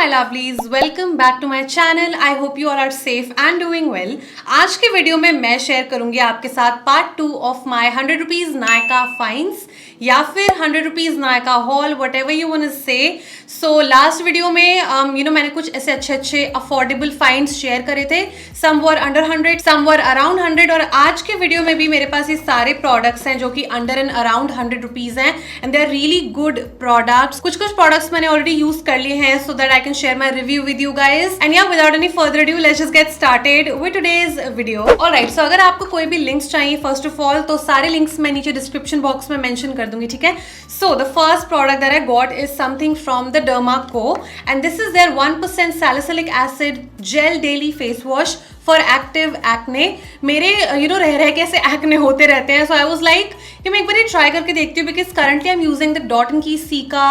my lovelies, welcome back to my channel. I hope you all are safe and doing well. आज के video में मैं share करूंगी आपके साथ part 2 of my 100 rupees Nykaa finds या फिर 100 rupees Nykaa haul, whatever you want to say. So last video में मैंने कुछ ऐसे अच्छे अफोर्डेबल फाइन्स शेयर करे थे. सम वर अंडर 100, सम वर अराउंड 100 और आज के वीडियो में भी मेरे पास ये सारे प्रोडक्ट्स हैं जो कि अंडर एंड अराउंड 100 रुपीज हैं and they are really good products. कुछ प्रोडक्ट्स मैंने ऑलरेडी यूज कर लिए हैं so that I can share my review with you guys. And yeah, without any further ado, let's just get started with today's video. Alright, so अगर आपको कोई भी links चाहिए first of all, तो सारे links मैं नीचे description box में mention कर दूंगी, ठीक है? So the first product that I got is something from the Derma Co. And this is their 1% salicylic acid gel daily face wash for active acne. मेरे रह के ऐसे acne होते रहते हैं, so I was like कि मैं एक बार ये try करके देखती हूँ because currently I'm using the Dot & Key Cica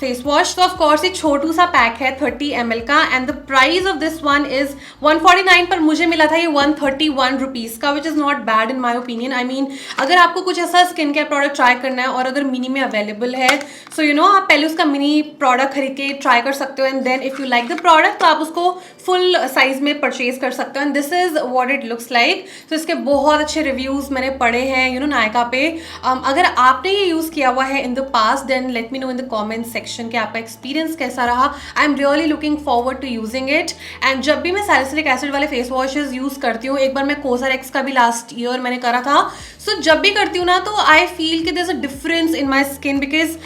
face wash. So of course ये छोटू सा पैक है 30 ml का and the price of this one is 149 पर मुझे मिला था ये 131 रुपीज़ का, which is not bad in my opinion. I mean अगर आपको कुछ ऐसा स्किन केयर प्रोडक्ट ट्राई करना है और अगर मिनी में अवेलेबल है so आप पहले उसका मिनी प्रोडक्ट खरीद के ट्राई कर सकते हो and then if you like the product तो आप उसको फुल साइज में परचेज कर सकते हो and this is what it looks like. तो इसके बहुत अच्छे रिव्यूज मैंने पढ़े हैं नायका पे. अगर आपने ये यूज किया हुआ है in the past then let me know in the comment section कि आपका एक्सपीरियंस कैसा रहा. I am really looking forward to using it. And जब भी मैं सैलिसिलिक एसिड वाले फेस वॉशेज यूज करती हूँ, एक बार मैं कोसारेक्स का भी लास्ट ईयर मैंने करा था, सो जब भी करती हूँ ना तो आई फील कि there is a difference in my skin because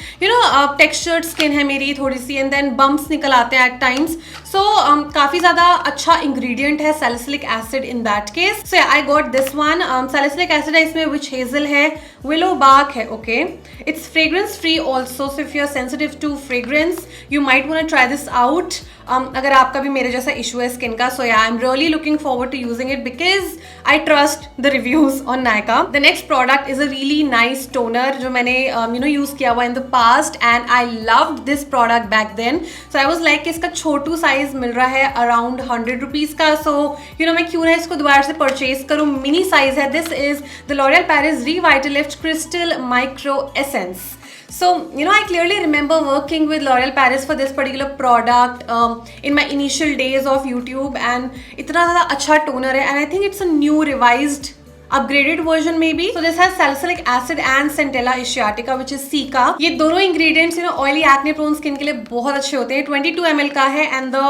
textured skin है मेरी थोड़ी सी एंड देन बम्प्स निकल आते हैं एट टाइम्स. सो काफ़ी ज़्यादा अच्छा इंग्रेडिएंट है salicylic acid in that case. So I got this one. Salicylic acid है इसमें, विच हेजल है, विलो बार्क है. Okay, it's fragrance free also, so if you are sensitive to fragrance you might want to try this out. अगर आपका भी मेरे जैसा issue है स्किन का, so yeah I am really looking forward to using it because I trust the reviews on Nykaa. The next product is a really nice toner जो मैंने use किया हुआ in the past and I loved this product back then. So I was like कि इसका छोटू size मिल रहा है around 100 rupees का, सो मैं क्यों ना इसको दोबारा से परचेज करूँ. मिनी साइज है. This is the L'Oreal Paris Revitalift crystal micro essence. So, I clearly remember working with L'Oreal Paris for this particular product in my initial days of YouTube and इतना ज़्यादा अच्छा toner है and I think it's a new revised upgraded version maybe. So this has salicylic acid and Centella asiatica which is Cica. ये दोनों ingredients oily acne prone skin के लिए बहुत अच्छे होते हैं. 22 ml का है and the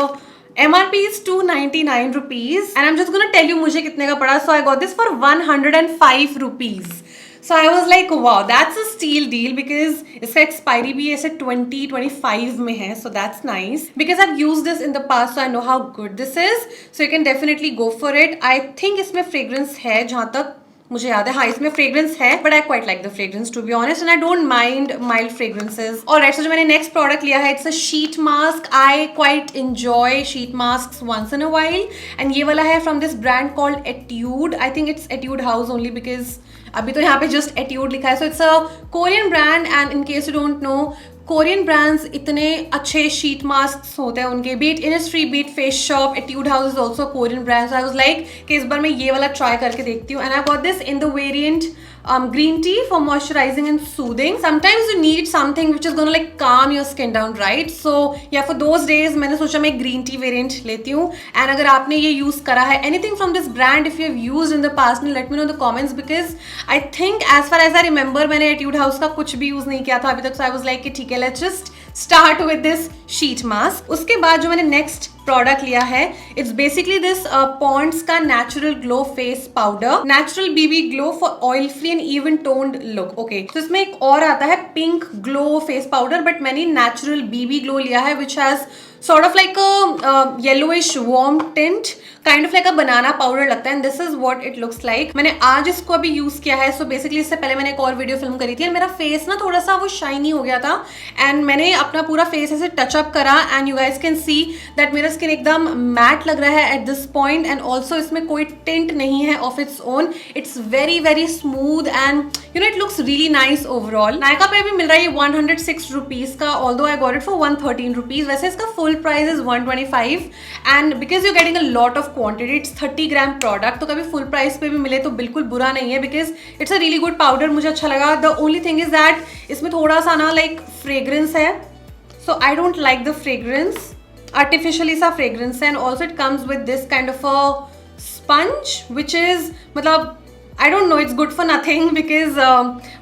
MRP is 299 rupees and I'm just gonna tell you मुझे कितने का पड़ा. So I got this for 105 rupees. So I was like wow, that's a steal deal because इसका expiry भी ऐसे 2025 में है, so that's nice because I've used this in the past so I know how good this is, so you can definitely go for it. I think इसमें fragrance है जहाँ तक मुझे याद है. हाँ, इसमें फ्रेग्रेंस है but I quite like the fragrance to be honest and I don't mind mild fragrances. Alright, so जो मैंने नेक्स्ट प्रोडक्ट लिया है it's a sheet mask. I quite enjoy sheet mask once in a while and ये वाला है from this brand called Etude. I think it's Etude house only because अभी तो यहाँ पे जस्ट एट्यूड लिखा है. So it's a Korean brand and in case you don't know, Korean brands इतने अच्छे शीट मास्क होते हैं उनके, be it Innisfree, be it face shop, Etude house is also Korean brand. I was like कि इस बार मैं ये वाला ट्राई करके देखती हूँ and I got this in the variant green tea for moisturizing and soothing. Sometimes you need something which is gonna like calm your skin down, right? So yeah, for those days मैंने सोचा मैं green tea variant लेती हूँ. and अगर आपने ये use करा है anything from this brand, if you have used in the past, let me know in the comments because I think as far as I remember मैंने Etude House का कुछ भी use नहीं किया था अभी तक. so I was like कि ठीक है, let's just start with this sheet mask. उसके बाद जो मैंने next प्रोडक्ट लिया है इट्स बेसिकली दिस पॉन्ड्स का natural glow face powder, natural BB glow for oil free and even toned look. Okay, तो इसमें एक और आता है pink glow face powder but मैंने नेचुरल बीबी ग्लो लिया है which has sort of like a yellowish warm tint, kind of like a banana powder लगता है and this is what it looks like. मैंने आज इसको अभी यूज किया है. सो बेसिकली इससे पहले मैंने एक और वीडियो फिल्म करी थी एंड मेरा फेस ना थोड़ा सा वो शाइनी हो गया था एंड मैंने अपना पूरा फेस ऐसे टचअप करा and you guys can see that मेरा स्किन एकदम मैट लग रहा है at this point and also इसमें कोई टिंट नहीं है of its own. It's very very smooth and it looks really nice overall. Nykaa पे भी मिल रहा है 106 रुपीज का, although I got it for 113 rupees. वैसे इसका full price is 125 and because you getting a lot of quantity, it's 30 gram product, तो कभी full price पे भी मिले तो बिल्कुल बुरा नहीं है because it's a really good powder. मुझे अच्छा लगा. The only thing is that इसमें थोड़ा सा ना लाइक फ्रेग्रेंस है, so I don't like the fragrance. Artificially सा फ्रेग्रेंस है, and also it comes with this kind of a sponge which is मतलब I don't know, it's good for nothing because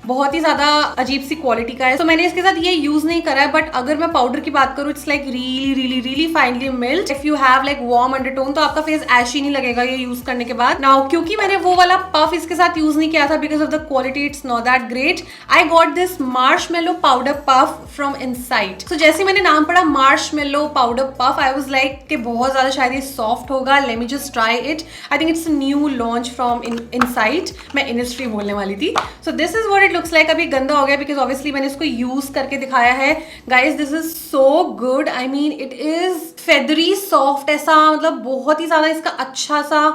बहुत ही ज़्यादा अजीब सी क्वालिटी का है. तो मैंने इसके साथ ये यूज़ नहीं करा है, बट अगर मैं पाउडर की बात करूँ it's like really really really finely milled. If you have like warm undertone तो आपका फेस ऐश ही नहीं लगेगा ये यूज़ करने के बाद. नाउ क्योंकि मैंने वो वाला पफ इसके साथ यूज़ नहीं किया था because of the quality, it's not that great. I got this marshmallow powder puff from inside. So जैसे मैंने नाम पढ़ा marshmallow powder puff, I was like कि बहुत ज़्यादा शायद ये सॉफ्ट होगा, let me just try it. I think it's new launch from inside. मैं इनिस्ट्री बोलने वाली थी. So this is what it looks like. अभी गंदा हो गया बिकॉज ऑब्वियसली मैंने इसको यूज करके दिखाया है. Guys this is so good. I mean it is feathery soft, ऐसा मतलब बहुत ही ज्यादा इसका अच्छा सा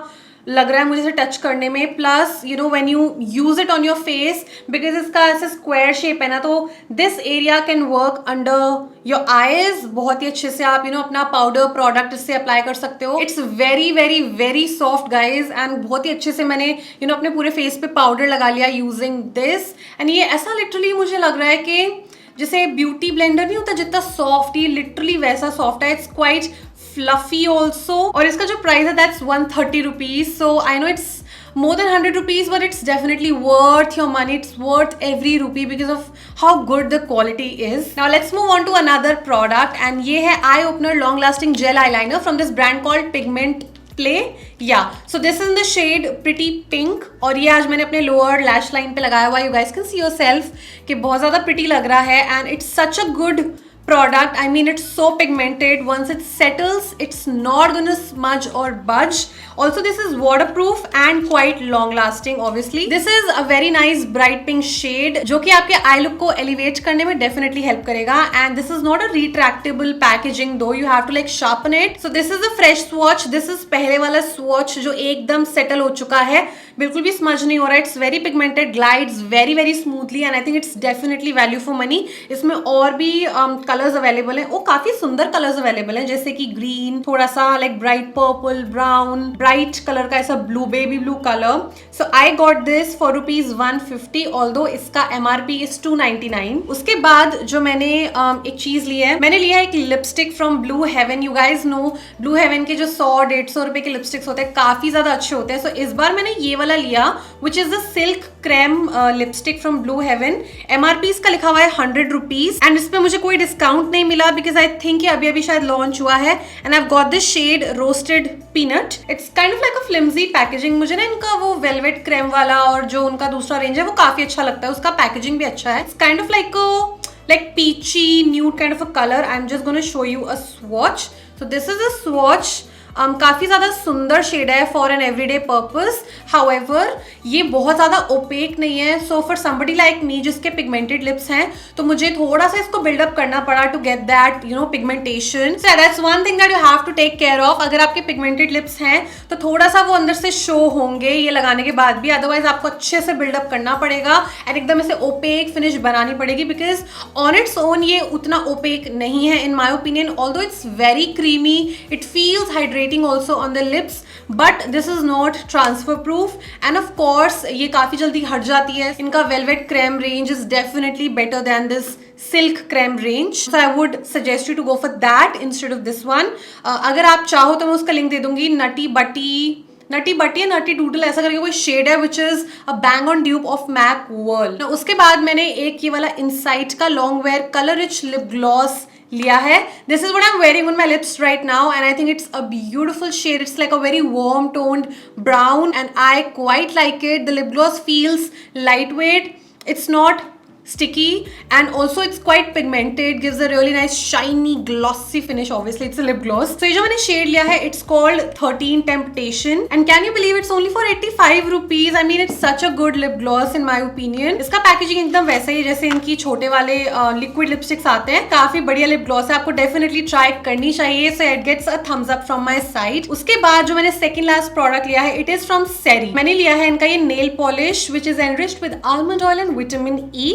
लग रहा है मुझे इसे टच करने में. Plus you know when you use it on your face, because इसका ऐसे स्क्वायर शेप है ना, तो this area can work under your eyes. बहुत ही अच्छे से आप अपना पाउडर प्रोडक्ट इससे अप्लाई कर सकते हो. It's very very very soft guys, and बहुत ही अच्छे से मैंने अपने पूरे फेस पे पाउडर लगा लिया यूजिंग दिस. एंड ये ऐसा लिटरली मुझे लग रहा है कि जैसे ब्यूटी ब्लेंडर नहीं होता जितना सॉफ्ट, ये लिटरली वैसा सॉफ्ट है. It's quite fluffy also. और इसका जो प्राइस है that's 130 rupees. So I know it's more than 100 rupees, but it's definitely worth your money. It's worth every rupee because of how good the quality is. Now let's move on to another product, and ये है eye opener long lasting gel eyeliner from this brand called Pigment Play. Yeah, so this is in the shade Pretty Pink, और ये आज मैंने अपने lower lash line पे लगाया हुआ. You guys can see yourself कि बहुत ज़्यादा pretty लग रहा है, and it's such a good product. I mean it's so pigmented. Once it settles, it's not gonna smudge or budge. Also this is waterproof and quite long lasting. Obviously this is a very nice bright pink shade जो कि आपके eye look को elevate करने में definitely help करेगा. And this is not a retractable packaging though, you have to like sharpen it. So this is a fresh swatch. This is पहले वाला swatch जो एकदम settle हो चुका है, बिल्कुल भी smudge नहीं हो रहा है. It's very pigmented, glides very very smoothly, and I think it's definitely value for money. इसमें और भी कलर्स अवेलेबल हैं. वो काफी सुंदर कलर्स अवेलेबल हैं, जैसे कि ग्रीन, थोड़ा सा like bright purple, brown, bright colour का ऐसा blue, baby blue colour. So I got this for ₹150, although इसका MRP इज $299. उसके बाद जो मैंने एक चीज ली है, मैंने लिया है एक lipstick from Blue Heaven. You guys know Blue Heaven के जो 100-150 रुपए के लिपस्टिक्स होते हैं काफी ज्यादा अच्छे होते हैं. सो इस बार मैंने ये वाला लिया which is the silk creme lipstick from Blue Heaven. MRP इसका लिखा हुआ है ₹100, एंड इस पे मुझे कोई डिस्काउंट नहीं मिला बिकॉज आई थिंक अभी अभी शायद लॉन्च हुआ है. And I got this shade roasted peanut. It's kind of like a flimsy packaging. मुझे ना इनका वो वेलवेट क्रेम वाला और जो उनका दूसरा रेंज है वो काफी अच्छा लगता है. उसका पैकेजिंग भी अच्छा है. It's kind of like peachy nude kind of a color. I'm just going to show you a swatch. So this is a swatch. काफी ज्यादा सुंदर शेड है for an everyday purpose. However ये बहुत ज्यादा ओपेक नहीं है. So for somebody like me जिसके पिगमेंटेड लिप्स हैं, तो मुझे थोड़ा सा इसको बिल्डअप करना पड़ा to get that pigmentation. So that's one thing that you have to take care of. अगर आपके पिगमेंटेड लिप्स हैं तो थोड़ा सा वो अंदर से शो होंगे ये लगाने के बाद भी, अदरवाइज आपको अच्छे से बिल्डअप करना पड़ेगा एंड एकदम ऐसे ओपेक फिनिश बनानी पड़ेगी, बिकॉज ऑन इट्स ओन ये उतना ओपेक नहीं है in my opinion. Although it's very creamy, it feels hydrating also on the lips, but this is not transfer proof, and of course ये काफी जल्दी हट जाती है. इनका velvet creme range is definitely better than this silk creme range, so I would suggest you to go for that instead of this one. अगर आप चाहो तो मैं उसका लिंक दे दूंगी. नटी बटी या नटी डूडल ऐसा करके कोई शेड है which is a bang on dupe of MAC world. उसके बाद मैंने एक ये वाला इनसाइट का long wear colour rich lip gloss लिया है. This is what I am wearing on my lips right now, and I think it's a beautiful shade. It's like a very warm toned brown, and I quite like it. The lip gloss feels lightweight, it's not sticky, and also it's quite pigmented, gives a really nice shiny glossy finish. Obviously it's a lip gloss. So ये जो मैंने shade लिया है it's called 13 Temptation, and can you believe it's only for 85 rupees. I mean it's such a good lip gloss in my opinion. इसका packaging एकदम वैसा ही जैसे इनकी छोटे वाले liquid lipsticks आते हैं. काफी बढ़िया lip gloss है, आपको definitely try करनी चाहिए. So it gets a thumbs up from my side. उसके बाद जो मैंने second last product लिया है it is from Seri. मैंने लिया है इनका ये nail polish which is enriched with almond oil and vitamin E,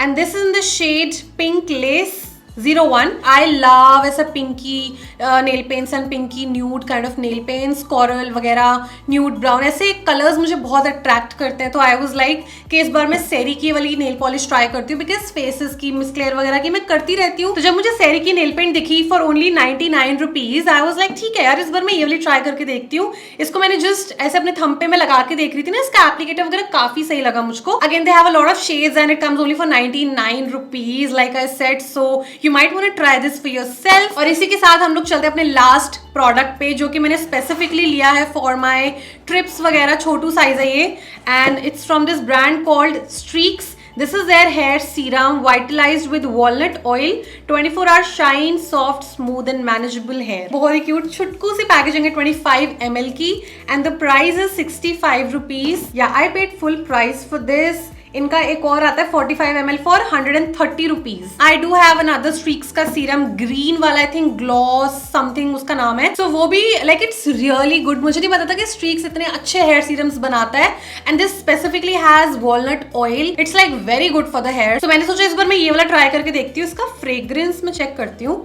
and this is in the shade Pink Lace. 01. I love ऐसा pinky nail paints and pinky nude kind of nail paints, coral वगैरह, nude brown, ऐसे colours मुझे बहुत attract करते हैं. तो आई was like कि इस बार मैं सेरी की वाली नेल पॉलिश ट्राई करती हूँ, बिकॉज फेसेस की, मिस क्लेयर वगैरह की मैं करती रहती हूँ. तो जब मुझे सेरी की नेल पेंट दिखी for only 99 rupees, I was like ठीक है यार, इस बार मैं ये वाली ट्राई करके देखती हूँ. इसको मैंने जस्ट ऐसे अपने थंब पे मैं लगा के देख रही थी ना, इसका एप्लीकेटर वगैरह काफी सही लगा मुझको. Again they have a lot of shades and it comes only for 99 rupees like I said. So you might want to try this for yourself. और इसी के साथ हम लोग चलते हैं अपने लास्ट प्रोडक्ट पे, जो कि मैंने स्पेसिफिकली लिया है फॉर माई ट्रिप्स वगैरह. छोटू साइज है ये and it's from this brand called streaks. This is their hair serum vitalized with walnut oil, 24-hour shine, soft, smooth and manageable hair. बहुत ही क्यूट छुटकू सी पैकेजिंग है 25 ml की and the price is 65 rupees. Yeah, I paid full price for this. इनका एक और आता है 45 ml for 130 rupees. I do have another streaks का serum, green वाला, आई थिंक ग्लॉस समथिंग उसका नाम है. सो वो भी लाइक इट्स रियली गुड. मुझे नहीं पता था कि स्ट्रीक्स इतने अच्छे हेयर सीरम्स बनाता है and this specifically has walnut oil. It's like very good for the hair. तो मैंने सोचा इस बार मैं ये वाला ट्राई करके देखती हूँ. इसका फ्रेग्रेंस में चेक करती हूँ.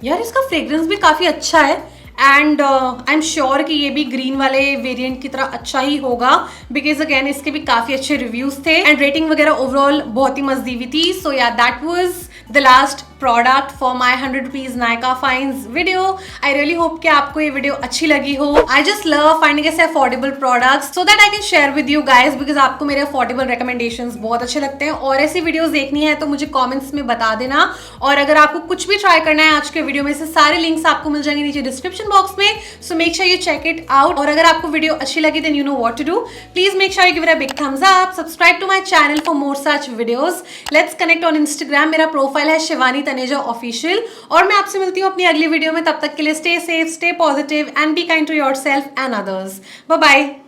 यार इसका फ्रेग्रेंस भी काफी अच्छा है एंड आई एम श्योर कि ये भी ग्रीन वाले वेरिएंट की तरह अच्छा ही होगा, बिकॉज अगेन इसके भी काफी अच्छे रिव्यूज थे एंड रेटिंग वगैरह ओवरऑल बहुत ही मजदी हुई थी. So yeah that was the last product for my 100 rupees Nykaa finds video. I really hope कि आपको ये वीडियो अच्छी लगी हो. आई जस्ट लव फाइंडिंग ऐसे affordable products so that I can share with you guys, because आपको मेरे affordable recommendations बहुत अच्छे लगते हैं. और ऐसी वीडियोस देखनी है तो मुझे कमेंट्स में बता देना. और अगर आपको कुछ भी ट्राई करना है आज के वीडियो में से, सारे लिंक्स आपको मिल जाएंगे नीचे डिस्क्रिप्शन बॉक्स में. So make sure you check it out. और अगर आपको वीडियो अच्छी लगी then you know what to do. Please make sure you give it a big thumbs up. Subscribe to my channel for more such videos. Let's connect on Instagram. मेरा profile है Shivani Taneja official. और मैं आपसे मिलती हूँ अपनी अगली वीडियो में. तब तक के लिए stay safe, stay positive and be kind to yourself and others. Bye bye.